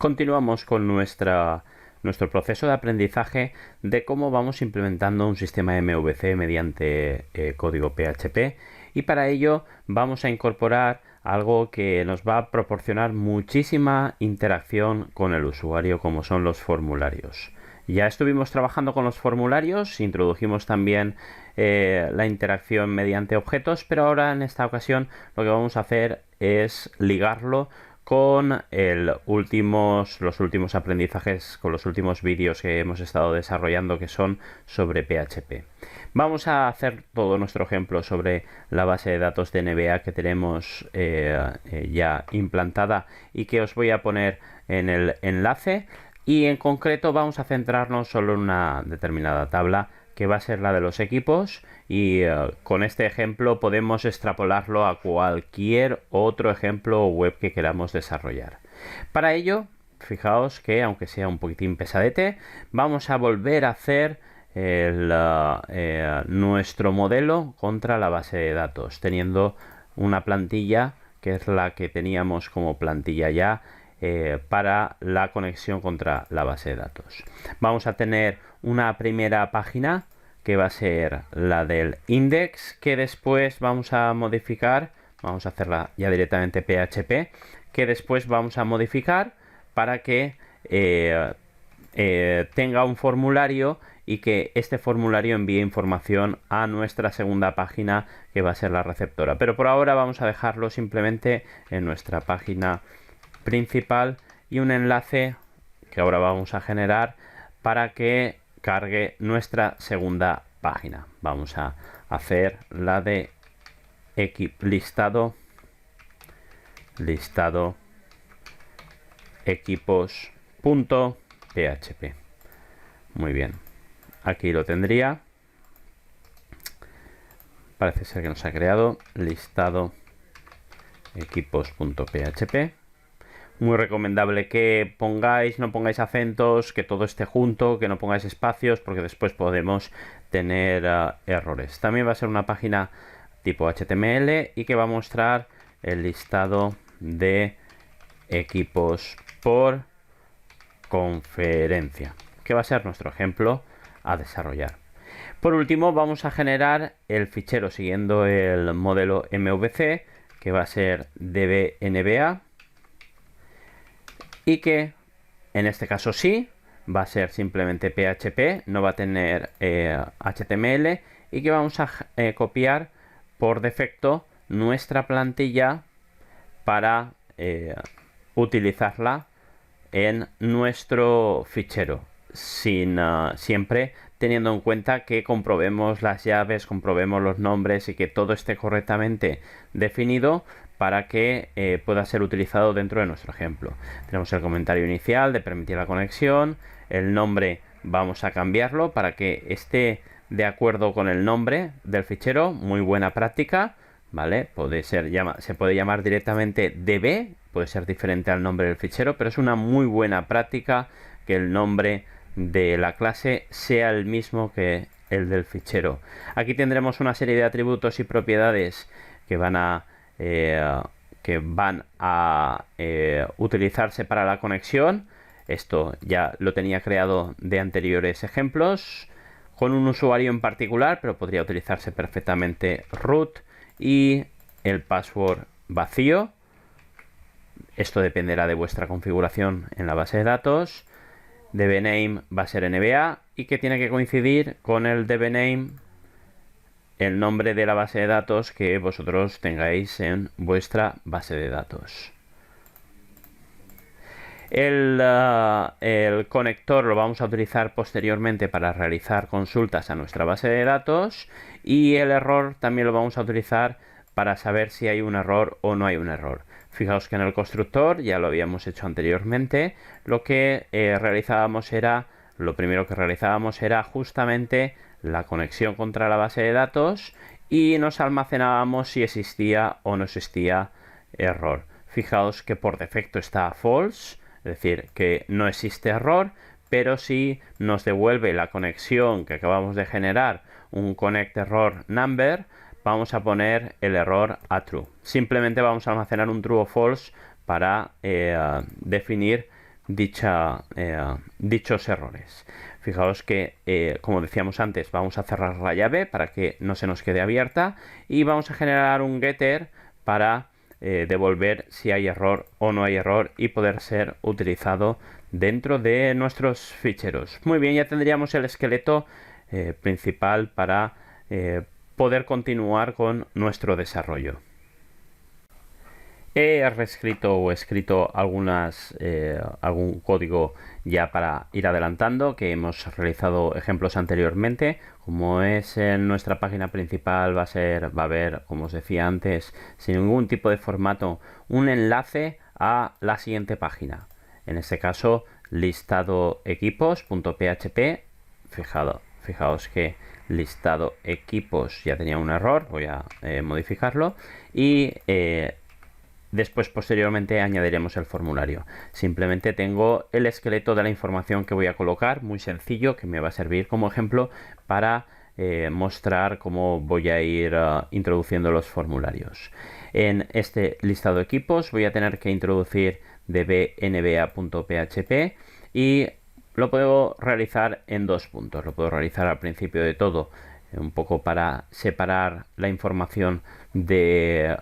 Continuamos con nuestro proceso de aprendizaje de cómo vamos implementando un sistema MVC mediante código PHP, y para ello vamos a incorporar algo que nos va a proporcionar muchísima interacción con el usuario, como son los formularios. Ya estuvimos trabajando con los formularios, introdujimos también la interacción mediante objetos, pero ahora en esta ocasión lo que vamos a hacer es ligarlo con los últimos aprendizajes, con los últimos vídeos que hemos estado desarrollando, que son sobre PHP. Vamos a hacer todo nuestro ejemplo sobre la base de datos de NBA que tenemos ya implantada y que os voy a poner en el enlace, y en concreto vamos a centrarnos solo en una determinada tabla, que va a ser la de los equipos, y con este ejemplo podemos extrapolarlo a cualquier otro ejemplo web que queramos desarrollar. Para ello, fijaos que aunque sea un poquitín pesadete, vamos a volver a hacer nuestro modelo contra la base de datos, teniendo una plantilla que es la que teníamos como plantilla ya para la conexión contra la base de datos. Vamos a tener una primera página que va a ser la del index, que después vamos a modificar, vamos a hacerla ya directamente PHP, que después vamos a modificar para que tenga un formulario y que este formulario envíe información a nuestra segunda página, que va a ser la receptora. Pero por ahora vamos a dejarlo simplemente en nuestra página principal y un enlace que ahora vamos a generar para que cargue nuestra segunda página. Vamos a hacer la de listado equipos.php. Muy bien, aquí lo tendría. Parece ser que nos ha creado listado equipos.php. Muy recomendable que no pongáis acentos, que todo esté junto, que no pongáis espacios, porque después podemos tener errores. También va a ser una página tipo HTML y que va a mostrar el listado de equipos por conferencia, que va a ser nuestro ejemplo a desarrollar. Por último, vamos a generar el fichero siguiendo el modelo MVC, que va a ser dbNBA, y que en este caso sí va a ser simplemente PHP, no va a tener HTML, y que vamos a copiar por defecto nuestra plantilla para utilizarla en nuestro fichero, siempre teniendo en cuenta que comprobemos las llaves, comprobemos los nombres y que todo esté correctamente definido para que pueda ser utilizado dentro de nuestro ejemplo. Tenemos el comentario inicial de permitir la conexión, el nombre vamos a cambiarlo para que esté de acuerdo con el nombre del fichero, muy buena práctica, ¿vale? Se puede llamar directamente db, puede ser diferente al nombre del fichero, pero es una muy buena práctica que el nombre de la clase sea el mismo que el del fichero. Aquí tendremos una serie de atributos y propiedades que van a utilizarse para la conexión. Esto ya lo tenía creado de anteriores ejemplos con un usuario en particular, pero podría utilizarse perfectamente root y el password vacío. Esto dependerá de vuestra configuración en la base de datos. dbName va a ser NBA y que tiene que coincidir con el dbName, el nombre de la base de datos que vosotros tengáis en vuestra base de datos. El conector lo vamos a utilizar posteriormente para realizar consultas a nuestra base de datos, y el error también lo vamos a utilizar para saber si hay un error o no hay un error. Fijaos que en el constructor, ya lo habíamos hecho anteriormente, lo primero que realizábamos era justamente la conexión contra la base de datos, y nos almacenábamos si existía o no existía error. Fijaos que por defecto está false, es decir, que no existe error, pero si nos devuelve la conexión que acabamos de generar, un connect error number, vamos a poner el error a true. Simplemente vamos a almacenar un true o false para definir dichos errores. Fijaos que, como decíamos antes, vamos a cerrar la llave para que no se nos quede abierta y vamos a generar un getter para devolver si hay error o no hay error y poder ser utilizado dentro de nuestros ficheros. Muy bien, ya tendríamos el esqueleto principal para poder continuar con nuestro desarrollo. He reescrito o escrito algún código ya para ir adelantando, que hemos realizado ejemplos anteriormente. Como es en nuestra página principal, va a haber, como os decía antes, sin ningún tipo de formato, un enlace a la siguiente página. En este caso, listado equipos.php. Fijaos que listado equipos ya tenía un error, voy a modificarlo y después, posteriormente, añadiremos el formulario. Simplemente tengo el esqueleto de la información que voy a colocar, muy sencillo, que me va a servir como ejemplo para mostrar cómo voy a ir introduciendo los formularios. En este listado de equipos voy a tener que introducir dbnba.php y lo puedo realizar en dos puntos. Lo puedo realizar al principio de todo, un poco para separar la información del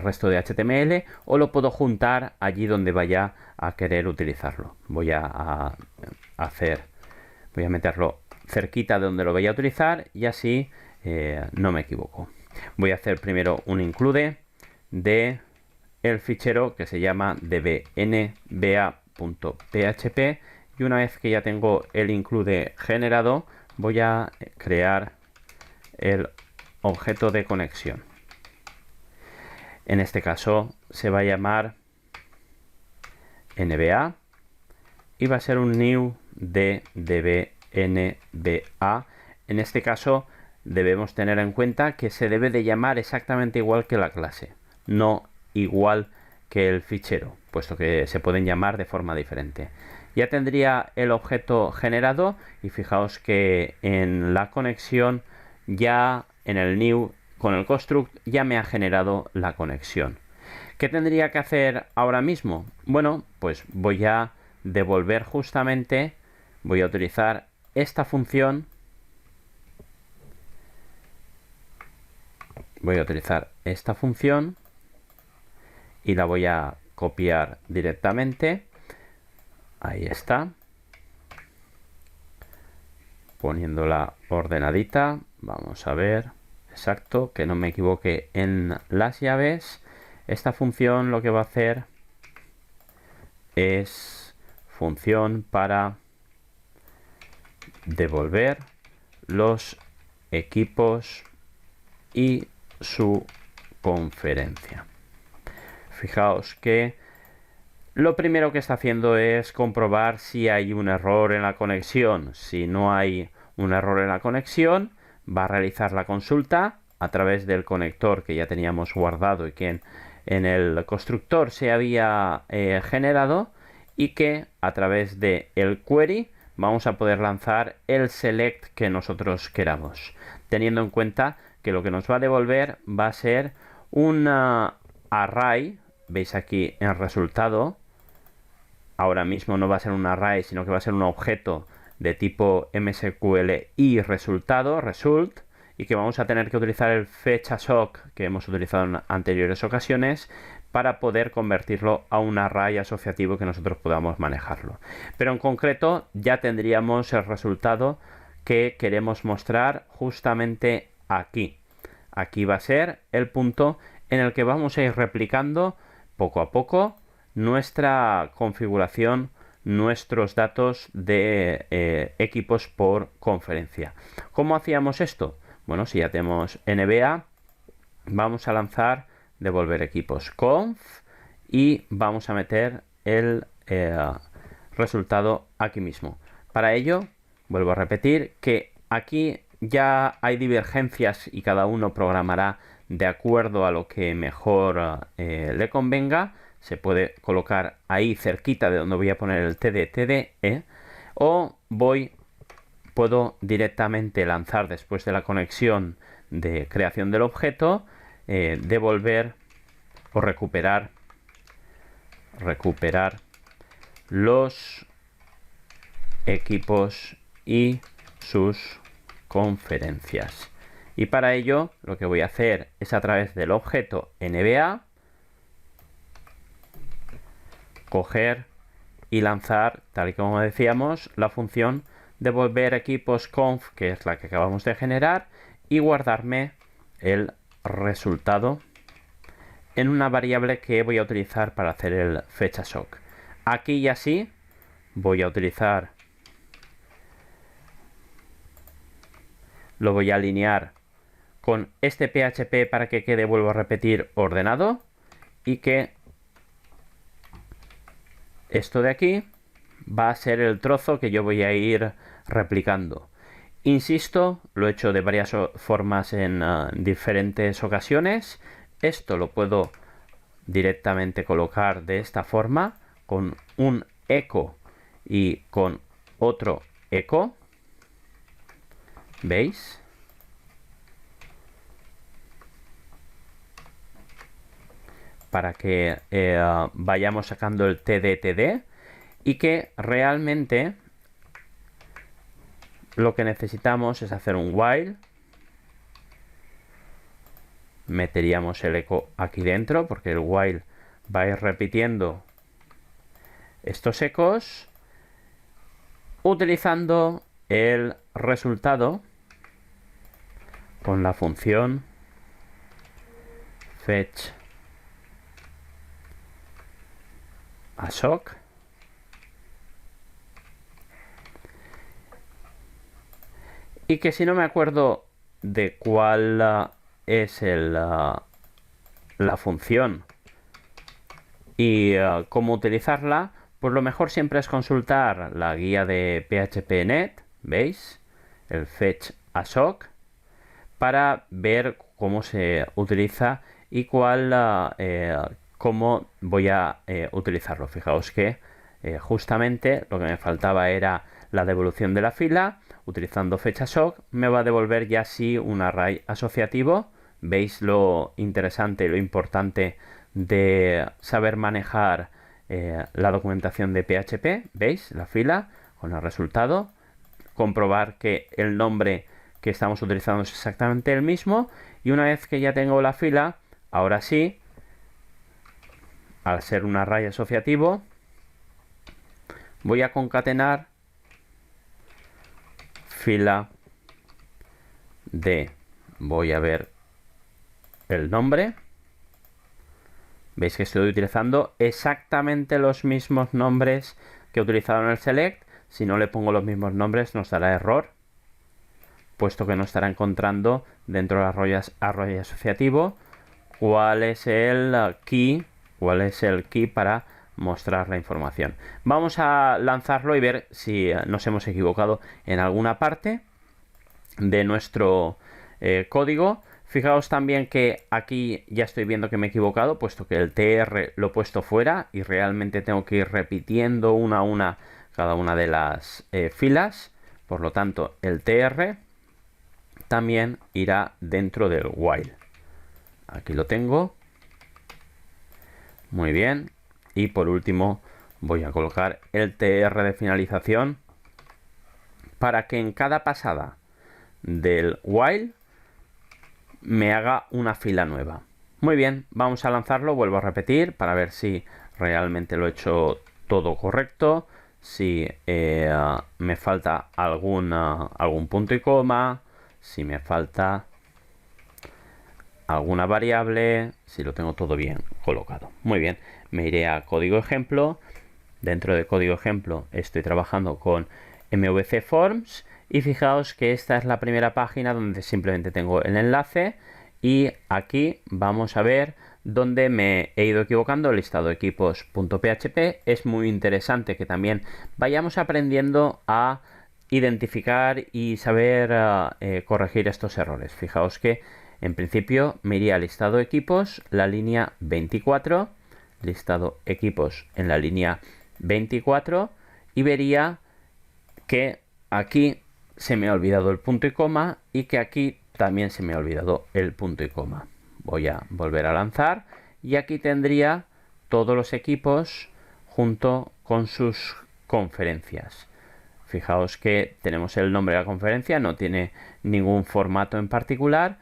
resto de HTML, o lo puedo juntar allí donde vaya a querer utilizarlo. Voy a meterlo cerquita de donde lo vaya a utilizar y así no me equivoco. Voy a hacer primero un include de el fichero que se llama dbnba.php y una vez que ya tengo el include generado, voy a crear el objeto de conexión. En este caso se va a llamar NBA y va a ser un new de dbnba. En este caso debemos tener en cuenta que se debe de llamar exactamente igual que la clase, no igual que el fichero, puesto que se pueden llamar de forma diferente. Ya tendría el objeto generado y fijaos que en la conexión, ya en el new con el construct, ya me ha generado la conexión. ¿Qué tendría que hacer ahora mismo? Bueno, pues voy a devolver justamente, voy a utilizar esta función. Voy a utilizar esta función y la voy a copiar directamente. Ahí está. Poniéndola ordenadita. Vamos a ver. Exacto, que no me equivoque en las llaves. Esta función lo que va a hacer es función para devolver los equipos y su conferencia. Fijaos que lo primero que está haciendo es comprobar si hay un error en la conexión. Si no hay un error en la conexión, va a realizar la consulta a través del conector que ya teníamos guardado y que en el constructor se había generado, y que a través de el query vamos a poder lanzar el select que nosotros queramos, teniendo en cuenta que lo que nos va a devolver va a ser un array. Veis aquí en resultado, ahora mismo no va a ser un array, sino que va a ser un objeto de tipo MSQL y resultado, result, y que vamos a tener que utilizar el fetch_assoc que hemos utilizado en anteriores ocasiones para poder convertirlo a un array asociativo que nosotros podamos manejarlo. Pero en concreto ya tendríamos el resultado que queremos mostrar justamente aquí. Aquí va a ser el punto en el que vamos a ir replicando poco a poco nuestra configuración, nuestros datos de equipos por conferencia. ¿Cómo hacíamos esto? Bueno, si ya tenemos NBA, vamos a lanzar devolver equipos conf y vamos a meter el resultado aquí mismo. Para ello, vuelvo a repetir que aquí ya hay divergencias y cada uno programará de acuerdo a lo que mejor le convenga. Se puede colocar ahí cerquita de donde voy a poner el TD, o puedo directamente lanzar, después de la conexión de creación del objeto, devolver o recuperar los equipos y sus conferencias. Y para ello lo que voy a hacer es, a través del objeto NBA, coger y lanzar, tal y como decíamos, la función devolver equipos conf, que es la que acabamos de generar, y guardarme el resultado en una variable que voy a utilizar para hacer el fetch_assoc. Aquí y así voy a utilizar, lo voy a alinear con este PHP para que quede, vuelvo a repetir, ordenado, y que esto de aquí va a ser el trozo que yo voy a ir replicando. Insisto, lo he hecho de varias formas en diferentes ocasiones. Esto lo puedo directamente colocar de esta forma, con un eco y con otro eco. ¿Veis? Para que vayamos sacando el TD y que realmente lo que necesitamos es hacer un while. Meteríamos el eco aquí dentro porque el while va a ir repitiendo estos ecos utilizando el resultado con la función fetch_assoc. Y que si no me acuerdo de cuál es la función y cómo utilizarla, pues lo mejor siempre es consultar la guía de PHP.NET, ¿veis? El fetch_assoc, para ver cómo se utiliza y cómo voy a utilizarlo. Fijaos que justamente lo que me faltaba era la devolución de la fila. Utilizando fetch_assoc me va a devolver ya así un array asociativo. ¿Veis lo interesante y lo importante de saber manejar la documentación de PHP? ¿Veis? La fila con el resultado. Comprobar que el nombre que estamos utilizando es exactamente el mismo. Y una vez que ya tengo la fila, ahora sí, al ser un array asociativo, voy a concatenar fila de, voy a ver el nombre. Veis que estoy utilizando exactamente los mismos nombres que he utilizado en el select. Si no le pongo los mismos nombres nos dará error, puesto que no estará encontrando dentro del array asociativo cuál es el key para mostrar la información. Vamos a lanzarlo y ver si nos hemos equivocado en alguna parte de nuestro código. Fijaos también que aquí ya estoy viendo que me he equivocado, puesto que el tr lo he puesto fuera y realmente tengo que ir repitiendo una a una cada una de las filas. Por lo tanto, el tr también irá dentro del while. Aquí lo tengo. Muy bien. Y por último voy a colocar el tr de finalización para que en cada pasada del while me haga una fila nueva. Muy bien, vamos a lanzarlo, vuelvo a repetir para ver si realmente lo he hecho todo correcto, si me falta algún punto y coma, si me falta alguna variable, si lo tengo todo bien colocado. Muy bien, me iré a código ejemplo. Dentro de código ejemplo estoy trabajando con MVC Forms y fijaos que esta es la primera página donde simplemente tengo el enlace y aquí vamos a ver dónde me he ido equivocando. El listado de equipos.php. Es muy interesante que también vayamos aprendiendo a identificar y saber corregir estos errores. Fijaos que en principio me iría al listado de equipos, la línea 24, listado equipos en la línea 24 y vería que aquí se me ha olvidado el punto y coma y que aquí también se me ha olvidado el punto y coma. Voy a volver a lanzar y aquí tendría todos los equipos junto con con sus conferencias. Fijaos que tenemos el nombre de la conferencia, no tiene ningún formato en particular,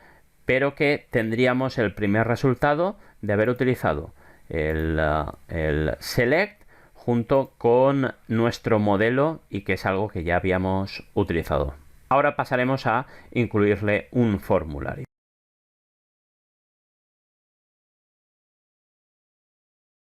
pero que tendríamos el primer resultado de haber utilizado el select junto con nuestro modelo y que es algo que ya habíamos utilizado. Ahora pasaremos a incluirle un formulario.